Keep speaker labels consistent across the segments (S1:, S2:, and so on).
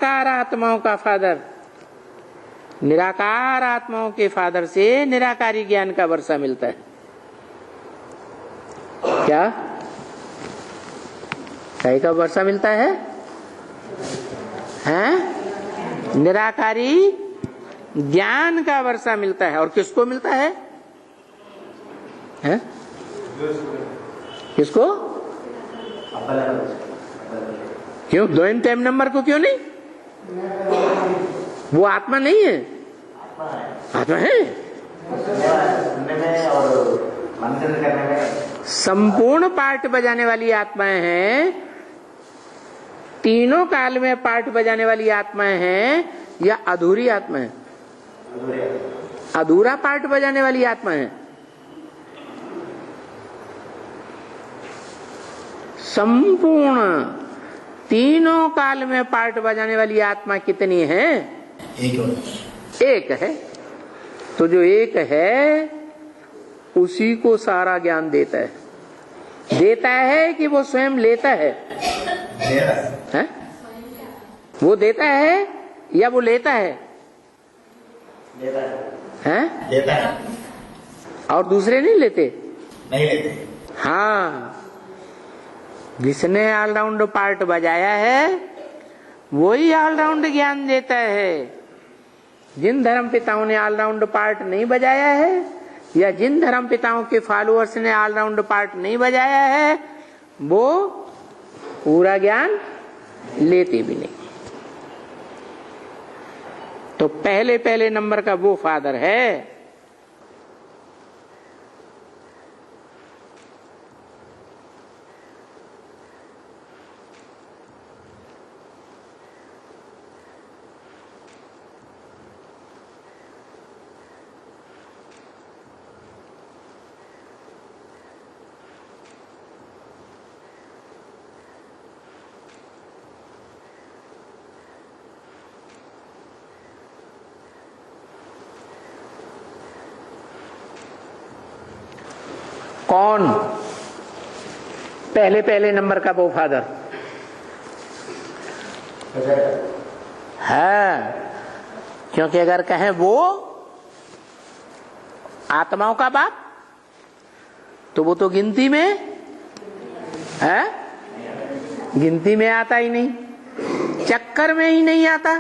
S1: निराकार आत्माओं का फादर, निराकार आत्माओं के फादर से निराकारी ज्ञान का वर्षा मिलता है। क्या कई का वर्षा मिलता है? हैं? निराकारी ज्ञान का वर्षा मिलता है। और किसको मिलता है? हैं? किसको? क्यों द्वैन टाइम नंबर को क्यों नहीं? वो आत्मा नहीं है? आत्मा है। संपूर्ण पार्ट बजाने वाली आत्माएं हैं, तीनों काल में पार्ट बजाने वाली आत्माएं हैं, या अधूरी आत्मा है? अधूरा पार्ट बजाने वाली आत्मा है। संपूर्ण तीनों काल में पार्ट बजाने वाली आत्मा कितनी है? एक है। तो जो एक है उसी को सारा ज्ञान देता है। देता है कि वो स्वयं लेता है? है? वो देता है या वो लेता है?
S2: लेता है।
S1: हैं?
S2: लेता है।
S1: और दूसरे नहीं लेते?
S2: नहीं लेते।
S1: हाँ, जिसने ऑलराउंड पार्ट बजाया है वही ऑलराउंड ज्ञान देता है। जिन धर्म पिताओं ने ऑलराउंड पार्ट नहीं बजाया है, या जिन धर्म पिताओं के फॉलोअर्स ने ऑलराउंड पार्ट नहीं बजाया है, वो पूरा ज्ञान लेते भी नहीं। तो पहले पहले नंबर का वो फादर है। कौन पहले पहले नंबर का वो फादर है? क्योंकि अगर कहें वो आत्माओं का बाप, तो वो तो गिनती में है, गिनती में आता ही नहीं, चक्कर में ही नहीं आता।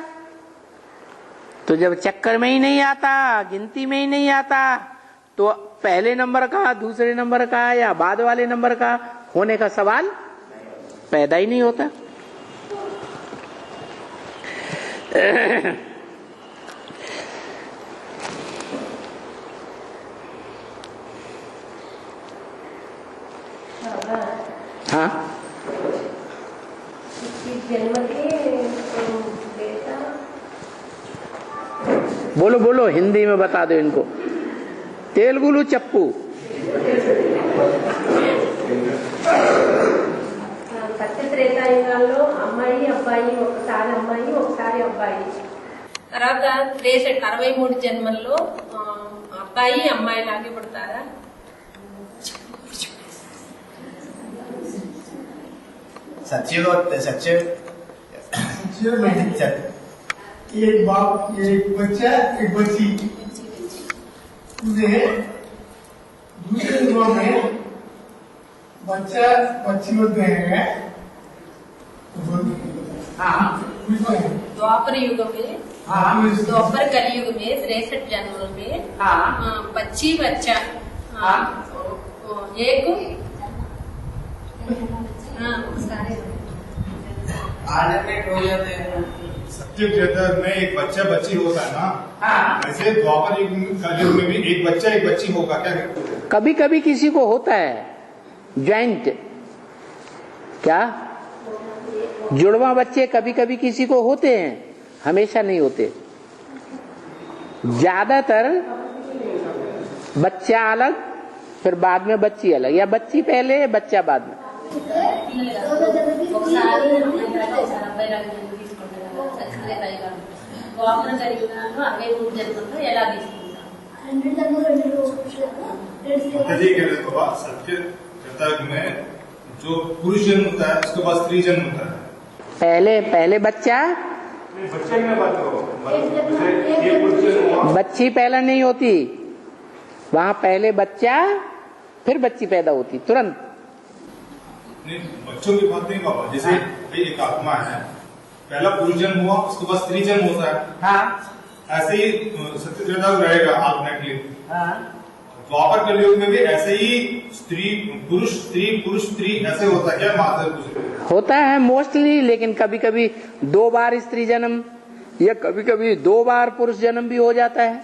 S1: तो जब चक्कर में ही नहीं आता, गिनती में ही नहीं आता, तो पहले नंबर का, दूसरे नंबर का या बाद वाले नंबर का होने का सवाल पैदा ही नहीं होता। हाँ, बोलो बोलो, हिंदी में बता दो इनको। तेलुगुलू चप्पू।
S3: సత్యత్రేతాయుగాల్లో అమ్మాయి అబ్బాయి, ఒకసారి అమ్మాయి ఒకసారి అబ్బాయి. తర్వాత 63 జన్మల్లో అబ్బాయి అమ్మాయి లాగే పుడతారా?
S2: सच्चे
S4: एक बाप, एक बच्चा, एक बच्ची। दूसरे युगों में बच्चा बच्ची होते हैं।
S3: द्वापर युग में, द्वापर कलयुग में 63 जन्मों में बच्ची बच्चा एक
S4: सत्य जगत में एक बच्चा बच्ची होता है ना, ऐसे द्वापर युग कलयुग में भी एक बच्चा एक बच्ची होगा क्या?
S1: कभी कभी किसी को होता है ज्वाइंट, क्या जुड़वा बच्चे कभी कभी किसी को होते हैं, हमेशा नहीं होते। ज्यादातर बच्चा अलग, फिर बाद में बच्ची अलग, या बच्ची पहले बच्चा बाद में।
S4: सत्य जगत में जो पुरुष जन्म होता है उसके बाद स्त्री जन्म होता है।
S1: पहले बच्चा,
S4: बच्चे में बात करो।
S1: बच्ची पहले नहीं होती, वहां पहले बच्चा फिर बच्ची पैदा होती तुरंत।
S4: नहीं, बच्चों की बात नहीं बाबा, जैसे एक आत्मा है, पहला पुरुष जन्म हुआ, उसके बाद स्त्री जन्म होता है।
S1: हाँ,
S4: ऐसे ही सत्य त्रेता रहेगा अल्टरनेटली।
S1: हाँ,
S4: द्वापर कलयुग में भी ऐसे ही स्त्री पुरुष स्त्री ऐसे होता है क्या? माधव
S1: होता है मोस्टली, लेकिन कभी कभी 2 बार स्त्री जन्म या कभी कभी 2 बार पुरुष जन्म भी हो जाता है।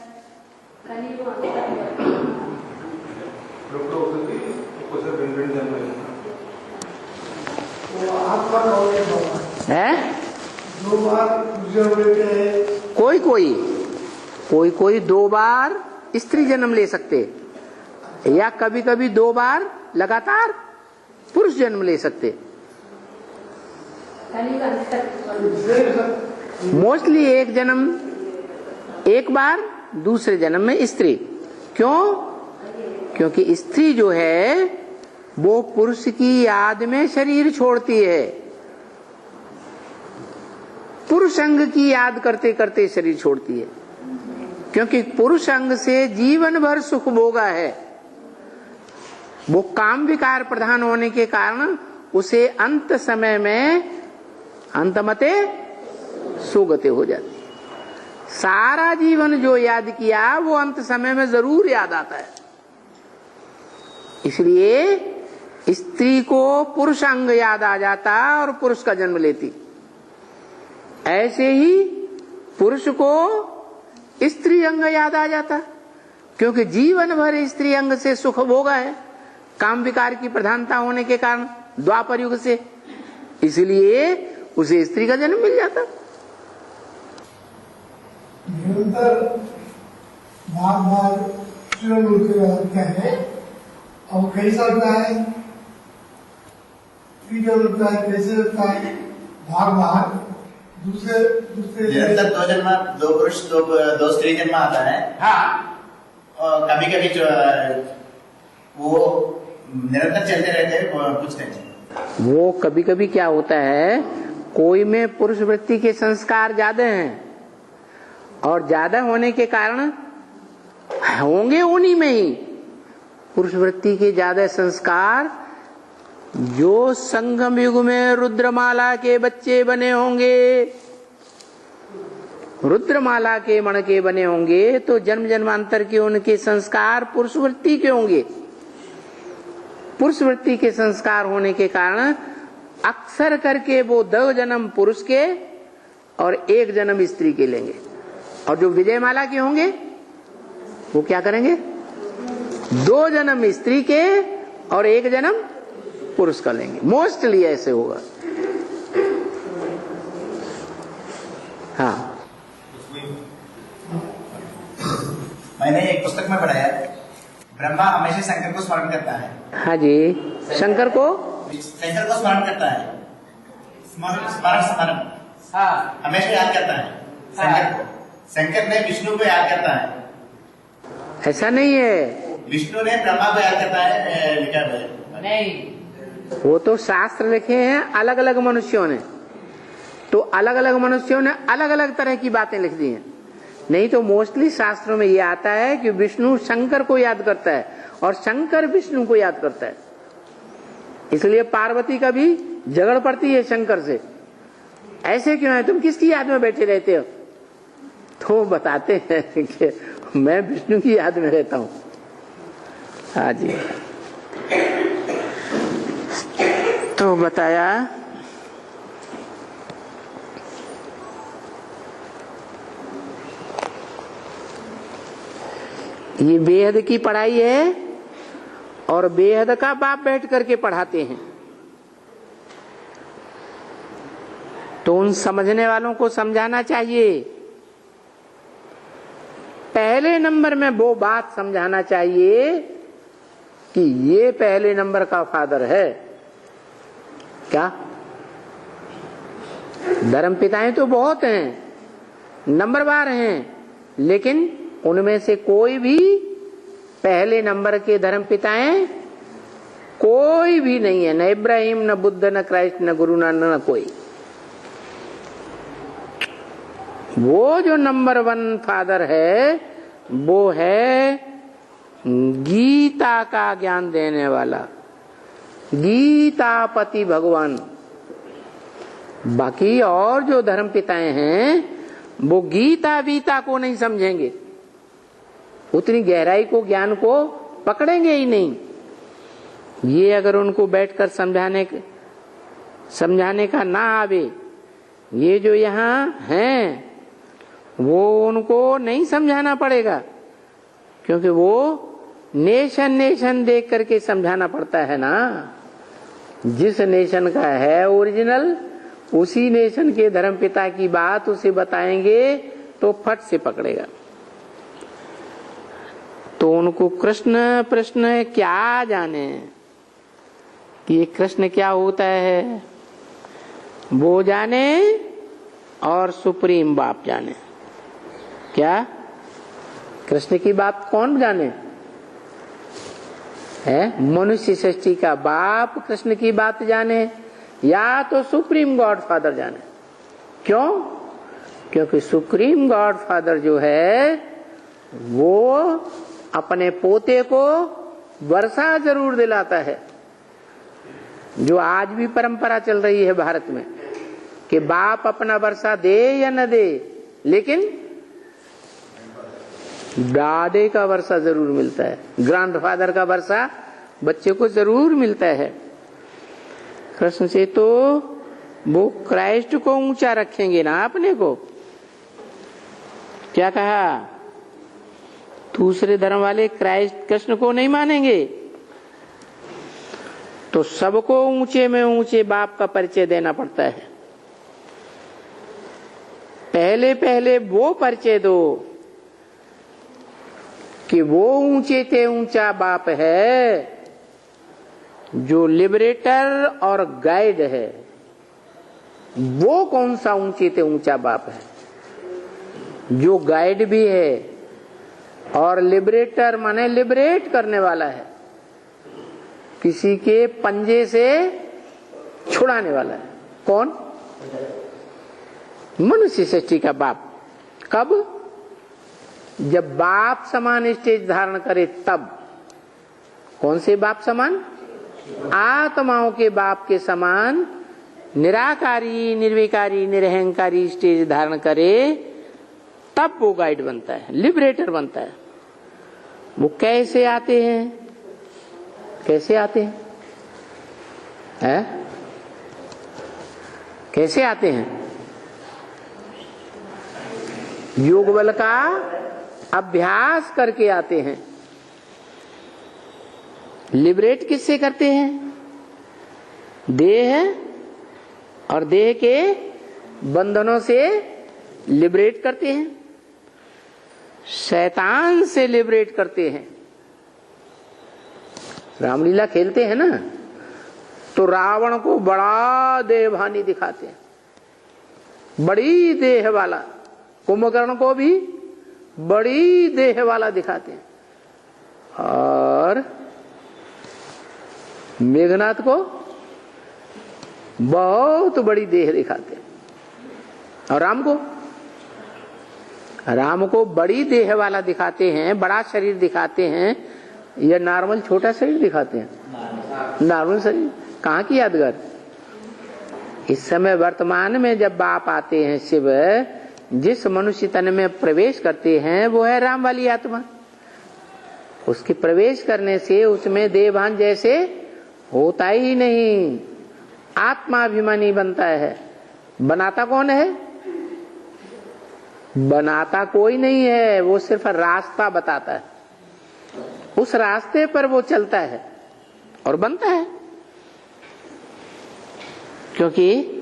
S1: है
S5: 2 बार जन्म लेते हैं।
S1: कोई 2 बार स्त्री जन्म ले सकते, या कभी कभी 2 बार लगातार पुरुष जन्म ले सकते। मोस्टली एक जन्म एक बार, दूसरे जन्म में स्त्री। क्यों? क्योंकि स्त्री जो है वो पुरुष की याद में शरीर छोड़ती है, पुरुष अंग की याद करते करते शरीर छोड़ती है। क्योंकि पुरुष अंग से जीवन भर सुख भोगा है, वो काम विकार प्रधान होने के कारण उसे अंत समय में अंतमते सुगते हो जाती है। सारा जीवन जो याद किया वो अंत समय में जरूर याद आता है। इसलिए स्त्री को पुरुष अंग याद आ जाता और पुरुष का जन्म लेती। ऐसे ही पुरुष को स्त्री अंग याद आ जाता, क्योंकि जीवन भर स्त्री अंग से सुख भोगा है, काम विकार की प्रधानता होने के कारण द्वापर युग से, इसलिए उसे स्त्री का जन्म मिल जाता।
S5: निरंतर बार होते हैं, अब कैसा होता है, लगता है, कैसे लगता है, बार दूसरे
S2: निरंतर 2 जन्म, 2 पुरुष 2 स्त्री जन्म आता है।
S1: हाँ,
S2: और कभी कभी वो निरंतर चलते रहते हैं, कुछ नहीं।
S1: वो कभी कभी क्या होता है, कोई में पुरुष वृत्ति के संस्कार ज्यादा हैं और ज्यादा होने के कारण होंगे उन्हीं में ही पुरुष वृत्ति के ज्यादा संस्कार जो संगम युग में रुद्रमाला के बच्चे बने होंगे, रुद्रमाला के मण के बने होंगे, तो जन्म जन्मांतर के उनके संस्कार पुरुष वृत्ति के होंगे। पुरुष वृत्ति के संस्कार होने के कारण अक्सर करके वो 2 जन्म पुरुष के और 1 जन्म स्त्री के लेंगे। और जो विजयमाला के होंगे वो क्या करेंगे, 2 जन्म स्त्री के और 1 जन्म पुरुष का लेंगे। मोस्टली ऐसे होगा। हाँ,
S2: मैंने एक पुस्तक में पढ़ा है, ब्रह्मा हमेशा शंकर को स्मरण करता है।
S1: हाँ जी, शंकर को
S2: स्मरण करता है, स्मरण
S1: हाँ,
S2: हमेशा याद करता है शंकर को। शंकर ने विष्णु को याद करता है।
S1: ऐसा नहीं है,
S2: विष्णु ने ब्रह्मा को याद करता है, लिखा है।
S1: नहीं, वो तो शास्त्र लिखे हैं अलग अलग मनुष्यों ने, तो अलग अलग मनुष्यों ने अलग अलग तरह की बातें लिख दी हैं। नहीं तो मोस्टली शास्त्रों में ये आता है कि विष्णु शंकर को याद करता है और शंकर विष्णु को याद करता है। इसलिए पार्वती का भी झगड़ पड़ती है शंकर से, ऐसे क्यों है, तुम किसकी याद में बैठे रहते हो? तो बताते हैं कि मैं विष्णु की याद में रहता हूं। हाँ जी, तो बताया ये बेहद की पढ़ाई है और बेहद का बाप बैठ करके पढ़ाते हैं। तो उन समझने वालों को समझाना चाहिए। पहले नंबर में वो बात समझाना चाहिए कि ये पहले नंबर का फादर है। क्या धर्म पिताएं तो बहुत हैं, नंबरवार हैं, लेकिन उनमें से कोई भी पहले नंबर के धर्म पिताएं कोई भी नहीं है। न इब्राहिम, न बुद्ध, न क्राइस्ट, न गुरु नानक, न कोई। वो जो नंबर 1 फादर है वो है गीता का ज्ञान देने वाला, गीतापति भगवान। बाकी और जो धर्म पिताएं हैं वो गीता वीता को नहीं समझेंगे, उतनी गहराई को ज्ञान को पकड़ेंगे ही नहीं। ये अगर उनको बैठकर समझाने का ना आवे, ये जो यहाँ हैं वो उनको नहीं समझाना पड़ेगा, क्योंकि वो नेशन देख करके समझाना पड़ता है ना। जिस नेशन का है ओरिजिनल, उसी नेशन के धर्मपिता की बात उसे बताएंगे तो फट से पकड़ेगा। तो उनको कृष्ण क्या जाने कि ये कृष्ण क्या होता है, वो जाने और सुप्रीम बाप जाने। क्या कृष्ण की बात कौन जाने है? मनुष्य सृष्टि का बाप कृष्ण की बात जाने या तो सुप्रीम गॉड फादर जाने। क्यों? क्योंकि सुप्रीम गॉड फादर जो है वो अपने पोते को वर्षा जरूर दिलाता है, जो आज भी परंपरा चल रही है भारत में कि बाप अपना वर्षा दे या न दे, लेकिन दादे का वर्षा जरूर मिलता है, ग्रैंडफादर का वर्षा बच्चे को जरूर मिलता है। कृष्ण से तो वो क्राइस्ट को ऊंचा रखेंगे ना अपने को। क्या कहा? दूसरे धर्म वाले क्राइस्ट कृष्ण को नहीं मानेंगे, तो सबको ऊंचे में ऊंचे बाप का परिचय देना पड़ता है। पहले पहले वो परिचय दो कि वो ऊंचे ते ऊंचा बाप है, जो लिबरेटर और गाइड है। वो कौन सा ऊंचे ते ऊंचा बाप है? जो गाइड भी है और लिबरेटर माने लिबरेट करने वाला है, किसी के पंजे से छुड़ाने वाला है। कौन? मनुष्य सृष्टि का बाप। कब? जब बाप समान स्टेज धारण करे तब। कौन से बाप समान? आत्माओं के बाप के समान निराकारी, निर्विकारी, निरहंकारी स्टेज धारण करे तब वो गाइड बनता है, लिबरेटर बनता है। वो कैसे आते हैं? कैसे आते हैं? कैसे आते हैं? योग बल का अभ्यास करके आते हैं। लिबरेट किससे करते हैं? देह और देह के बंधनों से लिबरेट करते हैं, शैतान से लिबरेट करते हैं। रामलीला खेलते हैं ना, तो रावण को बड़ा देहभानी दिखाते हैं, बड़ी देह वाला। कुंभकर्ण को भी बड़ी देह वाला दिखाते हैं, और मेघनाथ को बहुत बड़ी देह दिखाते हैं। और राम को बड़ी देह वाला दिखाते हैं, बड़ा शरीर दिखाते हैं, या नॉर्मल छोटा शरीर दिखाते हैं? नॉर्मल शरीर। कहाँ की यादगार? इस समय वर्तमान में जब बाप आते हैं, शिव जिस मनुष्य तन में प्रवेश करते हैं वो है राम वाली आत्मा। उसके प्रवेश करने से उसमें देहभान जैसे होता ही नहीं, आत्माभिमानी बनता है। बनाता कौन है? बनाता कोई नहीं है, वो सिर्फ रास्ता बताता है। उस रास्ते पर वो चलता है और बनता है। क्योंकि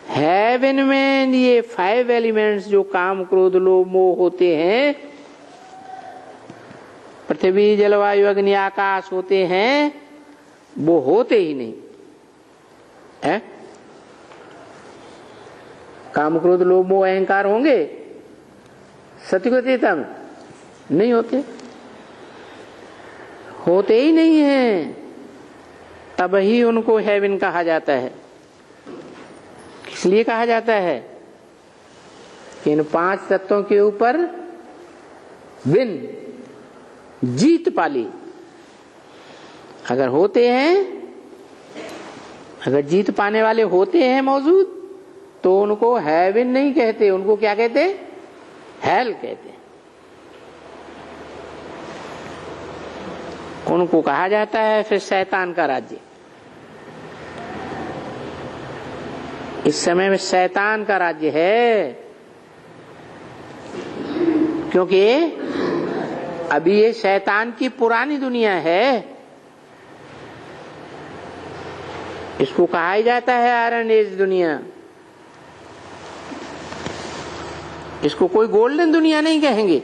S1: हेवन में ये 5 एलिमेंट्स जो काम, क्रोध, लोभ, मोह होते हैं, पृथ्वी, जलवायु, अग्नि, आकाश होते हैं, वो होते ही नहीं है। काम, क्रोध, लोभ, मोह, अहंकार होंगे सत्य चेता में? नहीं होते, होते ही नहीं है। तब ही उनको हेवन कहा जाता है। इसलिए कहा जाता है कि इन 5 तत्वों के ऊपर विन जीत पाली। अगर होते हैं, अगर जीत पाने वाले होते हैं मौजूद, तो उनको हेवन नहीं कहते, उनको क्या कहते? हेल कहते। उनको कहा जाता है फिर शैतान का राज्य। इस समय में शैतान का राज्य है, क्योंकि अभी ये शैतान की पुरानी दुनिया है। इसको कहा ही जाता है आयरन एज दुनिया। इसको कोई गोल्डन दुनिया नहीं कहेंगे,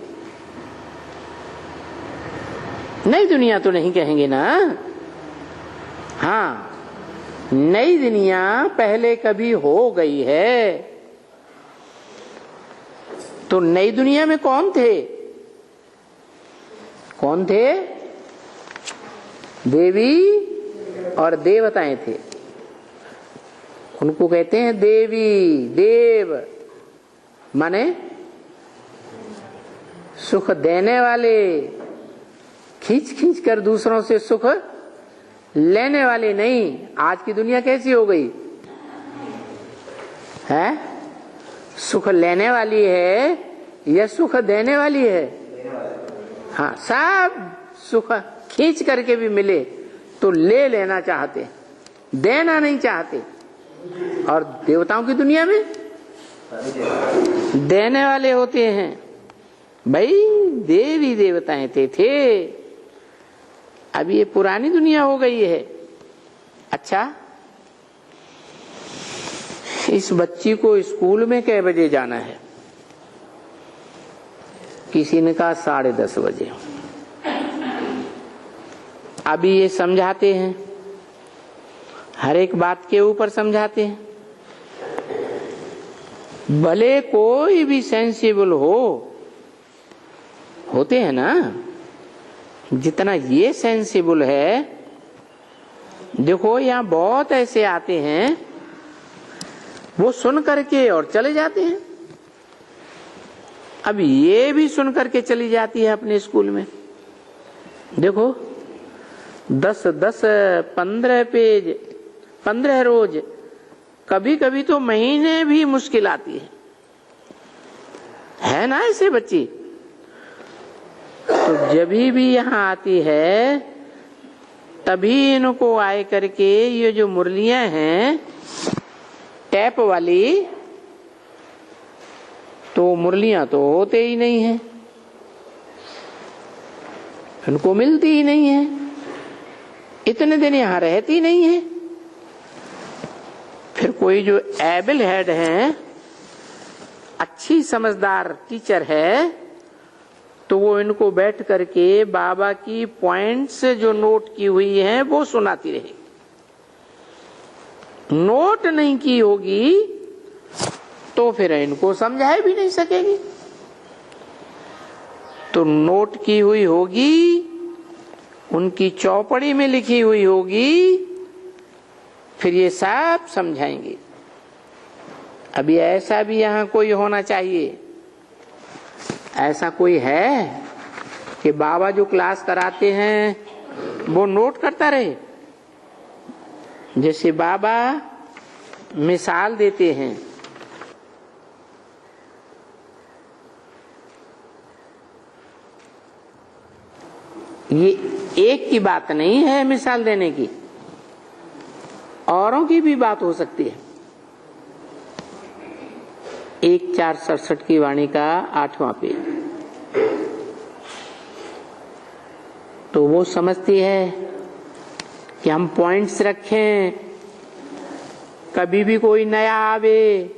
S1: नई दुनिया तो नहीं कहेंगे ना। हाँ, नई दुनिया पहले कभी हो गई है। तो नई दुनिया में कौन थे? कौन थे? देवी और देवताएं थे। उनको कहते हैं देवी। देव माने सुख देने वाले, खींच खींच कर दूसरों से सुख लेने वाले नहीं। आज की दुनिया कैसी हो गई है? सुख लेने वाली है या सुख देने वाली है? हाँ, सब सुख खींच करके भी मिले तो ले लेना चाहते, देना नहीं चाहते। और देवताओं की दुनिया में देने वाले होते हैं। भाई देवी देवताएं थे। अब ये पुरानी दुनिया हो गई है। अच्छा, इस बच्ची को स्कूल में कै बजे जाना है? किसी ने कहा 10:30 बजे। अभी ये समझाते हैं, हर एक बात के ऊपर समझाते हैं। भले कोई भी सेंसिबल होते हैं ना, जितना ये सेंसिबल है, देखो यहाँ बहुत ऐसे आते हैं, वो सुन करके और चले जाते हैं। अब ये भी सुन करके चली जाती है अपने स्कूल में। देखो 10-10, 15 पेज, 15 रोज, कभी कभी तो महीने भी मुश्किल आती है ना ऐसे बच्ची। तो जब भी यहाँ आती है तभी इनको आए करके ये जो मुरलियां हैं टैप वाली, तो मुरलियां तो होते ही नहीं है, इनको मिलती ही नहीं है, इतने दिन यहाँ रहती नहीं है। फिर कोई जो एबल हेड है, अच्छी समझदार टीचर है, तो वो इनको बैठ करके बाबा की पॉइंट्स जो नोट की हुई है वो सुनाती रहेगी। नोट नहीं की होगी तो फिर इनको समझाए भी नहीं सकेगी। तो नोट की हुई होगी, उनकी चौपड़ी में लिखी हुई होगी, फिर ये सब समझाएंगे। अभी ऐसा भी यहाँ कोई होना चाहिए। ऐसा कोई है कि बाबा जो क्लास कराते हैं वो नोट करता रहे? जैसे बाबा मिसाल देते हैं, ये एक की बात नहीं है मिसाल देने की, औरों की भी बात हो सकती है। 1467 की वाणी का 8वां पेज। तो वो समझती है कि हम पॉइंट्स रखें, कभी भी कोई नया आवे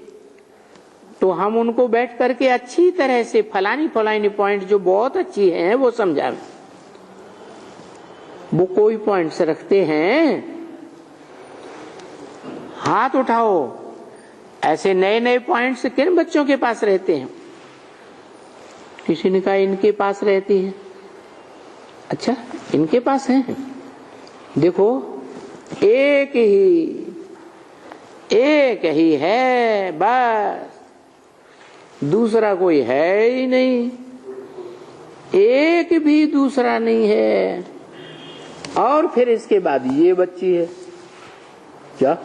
S1: तो हम उनको बैठ करके अच्छी तरह से फलानी फलानी पॉइंट जो बहुत अच्छी हैं वो समझाएं। वो कोई पॉइंट्स रखते हैं, हाथ उठाओ। ऐसे नए नए पॉइंट्स किन बच्चों के पास रहते हैं? किसी ने कहा इनके पास रहती है। अच्छा, इनके पास हैं? देखो एक ही है बस। दूसरा कोई है ही नहीं, एक भी दूसरा नहीं है। और फिर इसके बाद ये बच्ची है। क्या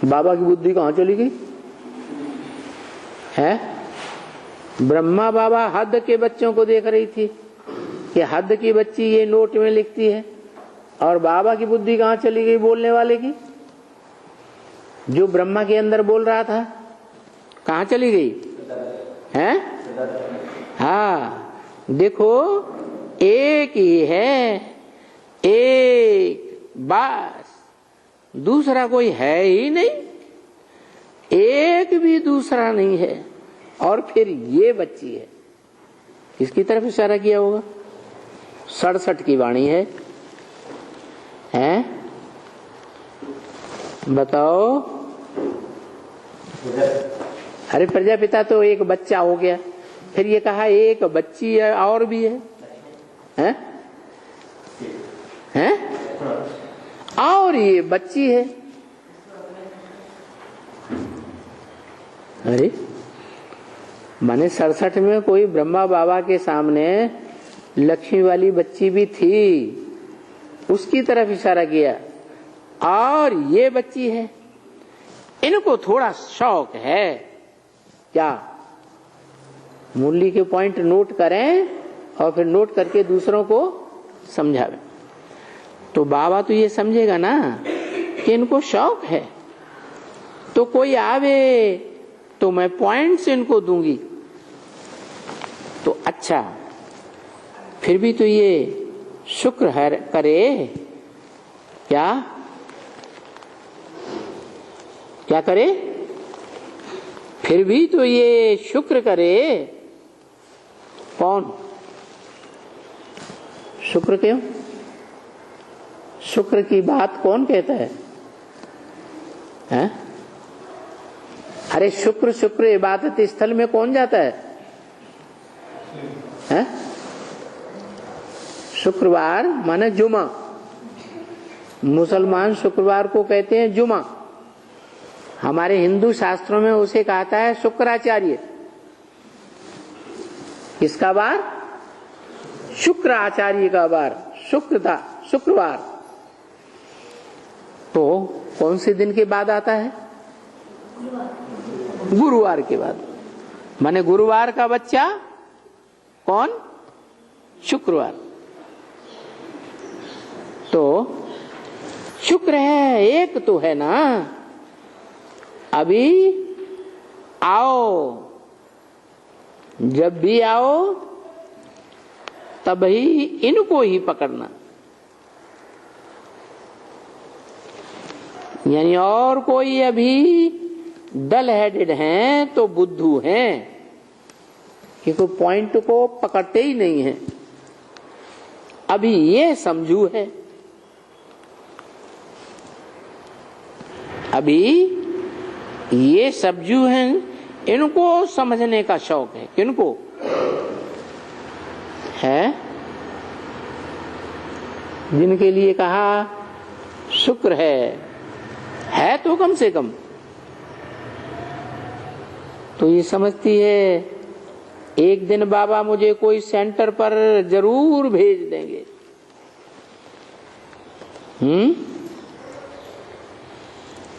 S1: बाबा की बुद्धि कहां चली गई है? ब्रह्मा बाबा हद के बच्चों को देख रही थी कि हद की बच्ची ये नोट में लिखती है, और बाबा की बुद्धि कहां चली गई बोलने वाले की? जो ब्रह्मा के अंदर बोल रहा था कहां चली गई है? हाँ, देखो एक ही है, एक बस, दूसरा कोई है ही नहीं, एक भी दूसरा नहीं है। और फिर ये बच्ची है, किसकी तरफ इशारा किया होगा? 67 की वाणी है, हैं? बताओ। अरे प्रजापिता तो एक बच्चा हो गया, फिर ये कहा एक बच्ची है और भी है, हैं? हैं? और ये बच्ची है। अरे माने 67 में कोई ब्रह्मा बाबा के सामने लक्ष्मी वाली बच्ची भी थी, उसकी तरफ इशारा किया, और ये बच्ची है। इनको थोड़ा शौक है क्या? मुरली के पॉइंट नोट करें और फिर नोट करके दूसरों को समझावें। तो बाबा तो ये समझेगा ना कि इनको शौक है, तो कोई आवे तो मैं पॉइंट्स इनको दूंगी। तो अच्छा, फिर भी तो ये शुक्र है करे क्या? क्या करे? फिर भी तो ये शुक्र करे। कौन शुक्र? क्यों शुक्र की बात कौन कहता है? हैं? अरे शुक्र शुक्र इबादत स्थल में कौन जाता है? हैं? शुक्रवार माने जुमा, मुसलमान शुक्रवार को कहते हैं जुमा, हमारे हिंदू शास्त्रों में उसे कहता है शुक्राचार्य। किसका बार? शुक्र आचार्य का बार, शुक्र था, शुक्रवार। तो कौन से दिन के बाद आता है? गुरुवार के बाद। माने गुरुवार का बच्चा कौन? शुक्रवार। तो शुक्र है, एक तो है ना। अभी आओ, जब भी आओ तभी इनको ही पकड़ना, यानी और कोई अभी डल हेडेड हैं तो बुद्धू हैं, क्योंकि पॉइंट को पकड़ते ही नहीं है। अभी ये समझू है, अभी ये समझू हैं, इनको समझने का शौक है। किनको है? जिनके लिए कहा शुक्र है तो कम से कम तो ये समझती है एक दिन बाबा मुझे कोई सेंटर पर जरूर भेज देंगे।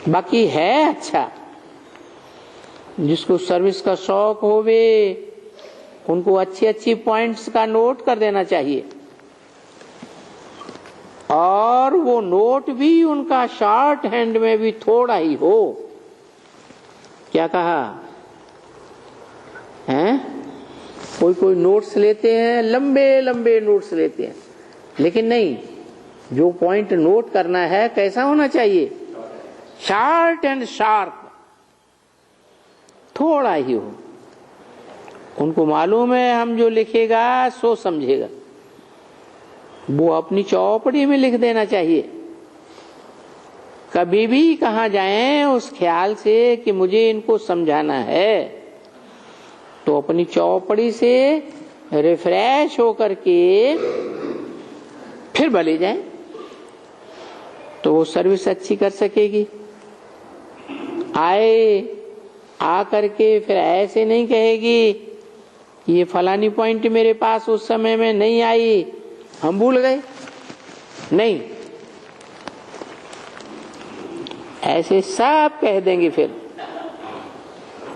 S1: बाकी है अच्छा, जिसको सर्विस का शौक होवे उनको अच्छी अच्छी पॉइंट्स का नोट कर देना चाहिए, और वो नोट भी उनका शॉर्ट हैंड में भी थोड़ा ही हो। क्या कहा है? कोई कोई नोट्स लेते हैं, लंबे लंबे नोट्स लेते हैं, लेकिन नहीं, जो पॉइंट नोट करना है कैसा होना चाहिए? शॉर्ट एंड शार्प, थोड़ा ही हो। उनको मालूम है हम जो लिखेगा सो समझेगा, वो अपनी चौपड़ी में लिख देना चाहिए। कभी भी कहाँ जाएं उस ख्याल से कि मुझे इनको समझाना है, तो अपनी चौपड़ी से रिफ्रेश होकर के फिर भले जाएं, तो वो सर्विस अच्छी कर सकेगी। आए आकर के फिर ऐसे नहीं कहेगी कि ये फलानी पॉइंट मेरे पास उस समय में नहीं आई, हम भूल गए। नहीं, ऐसे सब कह देंगे। फिर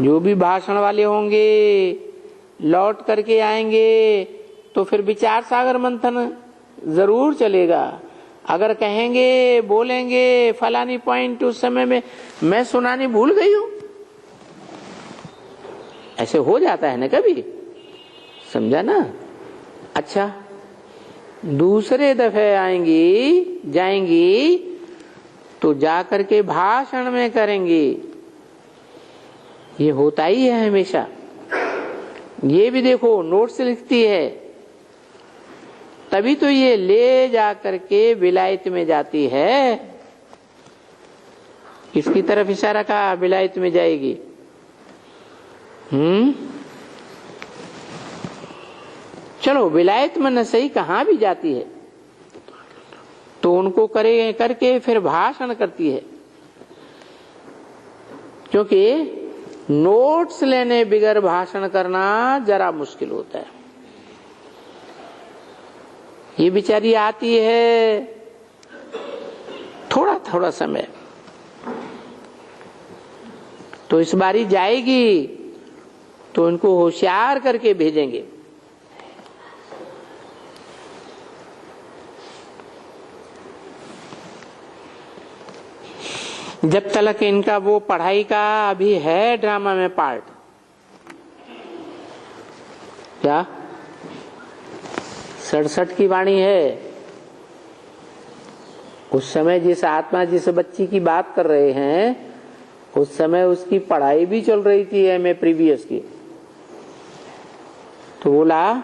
S1: जो भी भाषण वाले होंगे लौट करके आएंगे तो फिर विचार सागर मंथन जरूर चलेगा। अगर कहेंगे बोलेंगे फलानी पॉइंट उस समय में मैं सुनानी भूल गई हूं, ऐसे हो जाता है ना कभी, समझा ना। अच्छा, दूसरे दफे आएंगी जाएंगी तो जाकर के भाषण में करेंगी। ये होता ही है हमेशा। ये भी देखो नोट्स लिखती है, तभी तो ये ले जाकर के विलायत में जाती है। किसकी तरफ इशारा कहा? विलायत में जाएगी। चलो विलायत में न सही कहां भी जाती है तो उनको करके फिर भाषण करती है, क्योंकि नोट्स लेने बिगर भाषण करना जरा मुश्किल होता है। ये बेचारी आती है थोड़ा थोड़ा समय, तो इस बारी जाएगी तो इनको होशियार करके भेजेंगे। जब तक इनका वो पढ़ाई का अभी है ड्रामा में पार्ट, क्या 67 की वाणी है, उस समय जिस आत्मा जिस बच्ची की बात कर रहे हैं उस समय उसकी पढ़ाई भी चल रही थी एमए प्रीवियस की। तो बोला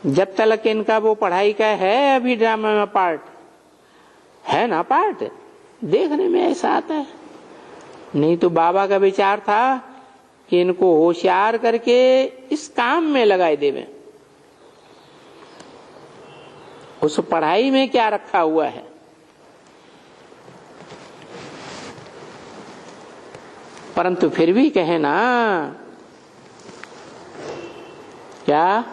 S1: जब तक इनका वो पढ़ाई का है अभी ड्रामा में पार्ट है ना, पार्ट देखने में ऐसा आता है। नहीं तो बाबा का विचार था कि इनको होशियार करके इस काम में लगाए देवे। उस पढ़ाई में क्या रखा हुआ है, परंतु फिर भी कहे ना, क्या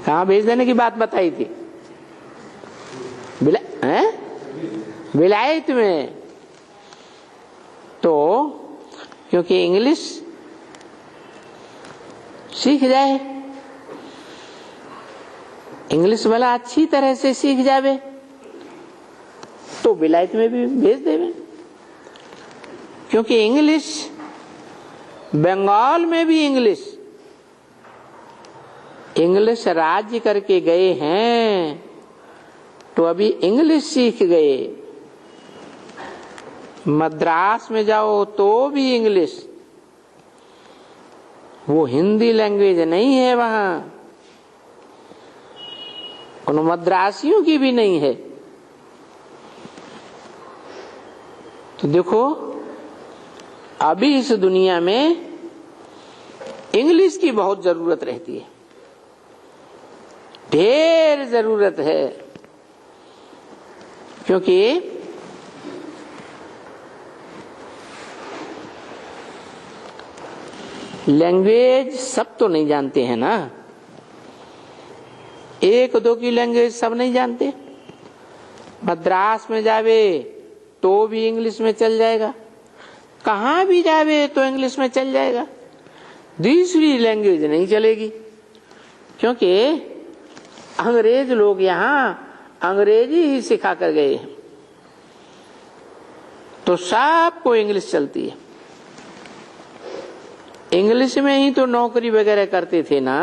S1: कहां भेज देने की बात बताई थी? विलायत में। तो क्योंकि इंग्लिश सीख जाए, इंग्लिश वाला अच्छी तरह से सीख जावे तो विलायत में भी भेज देवे। क्योंकि इंग्लिश बंगाल में भी इंग्लिश राज्य करके गए हैं तो अभी इंग्लिश सीख गए। मद्रास में जाओ तो भी इंग्लिश, वो हिंदी लैंग्वेज नहीं है वहां, उन मद्रासियों की भी नहीं है। तो देखो अभी इस दुनिया में इंग्लिश की बहुत जरूरत रहती है, ढेर जरूरत है। क्योंकि लैंग्वेज सब तो नहीं जानते हैं ना, एक दो की लैंग्वेज सब नहीं जानते। मद्रास में जावे तो भी इंग्लिश में चल जाएगा, कहां भी जावे तो इंग्लिश में चल जाएगा, दूसरी लैंग्वेज नहीं चलेगी। क्योंकि अंग्रेज लोग यहां अंग्रेजी ही सिखा कर गए हैं, तो सबको इंग्लिश चलती है। इंग्लिश में ही तो नौकरी वगैरह करते थे ना।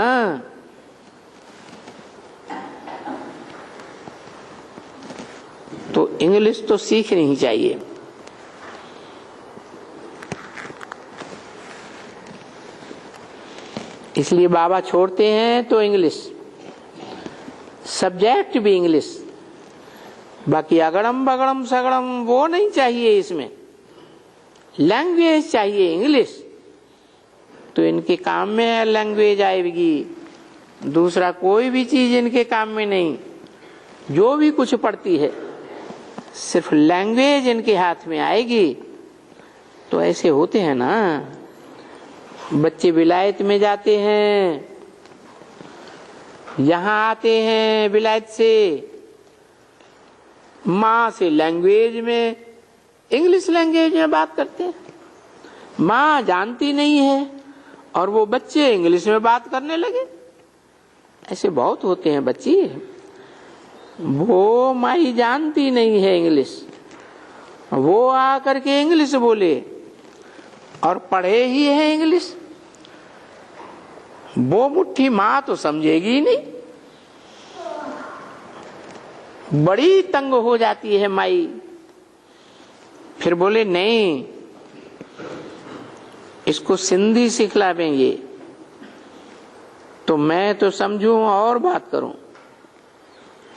S1: तो इंग्लिश तो सीखनी ही चाहिए। इसलिए बाबा छोड़ते हैं तो इंग्लिश, सब्जेक्ट भी इंग्लिश, बाकी अगड़म बगड़म सगड़म वो नहीं चाहिए। इसमें लैंग्वेज चाहिए इंग्लिश, तो इनके काम में लैंग्वेज आएगी, दूसरा कोई भी चीज इनके काम में नहीं। जो भी कुछ पड़ती है सिर्फ लैंग्वेज इनके हाथ में आएगी तो ऐसे होते हैं ना। बच्चे विलायत में जाते हैं, यहां आते हैं विलायत से, माँ से लैंग्वेज में, इंग्लिश लैंग्वेज में बात करते हैं। माँ जानती नहीं है और वो बच्चे इंग्लिश में बात करने लगे। ऐसे बहुत होते हैं बच्चे, वो माई जानती नहीं है इंग्लिश, वो आकर के इंग्लिश बोले और पढ़े ही है इंग्लिश। वो मुट्ठी माँ तो समझेगी ही नहीं, बड़ी तंग हो जाती है माई। फिर बोले नहीं, इसको सिंधी सिखलावेंगे। तो मैं तो समझूं और बात करूं।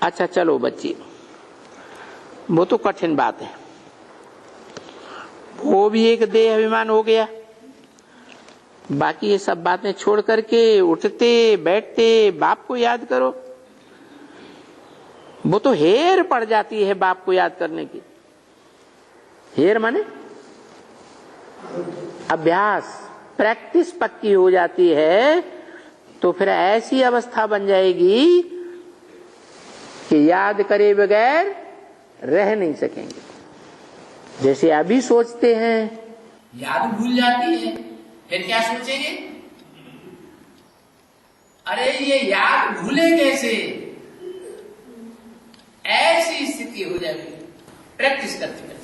S1: अच्छा चलो बच्ची, वो तो कठिन बात है, वो भी एक देह अभिमान हो गया। बाकी ये सब बातें छोड़ करके उठते बैठते बाप को याद करो। वो तो हेर पड़ जाती है बाप को याद करने की। हेर माने अभ्यास, प्रैक्टिस पक्की हो जाती है तो फिर ऐसी अवस्था बन जाएगी कि याद करे बगैर रह नहीं सकेंगे। जैसे अभी सोचते हैं,
S2: याद भूल जाती है, फिर क्या सोचेंगे? अरे ये याद भूले कैसे? ऐसी स्थिति हो जाएगी प्रैक्टिस करते करते।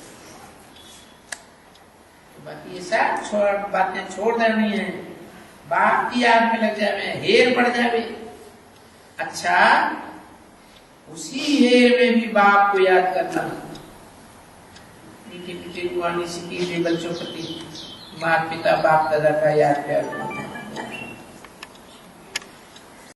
S2: बाकी ये सब बातें छोड़ देनी है, बाप की याद में लग जावे, हेर पड़ जावे। अच्छा, उसी हेर में भी बाप को याद करना। नीचे पीछे गुआनी सीखी बच्चों प्रति माता पिता बाप दादा का याद करना।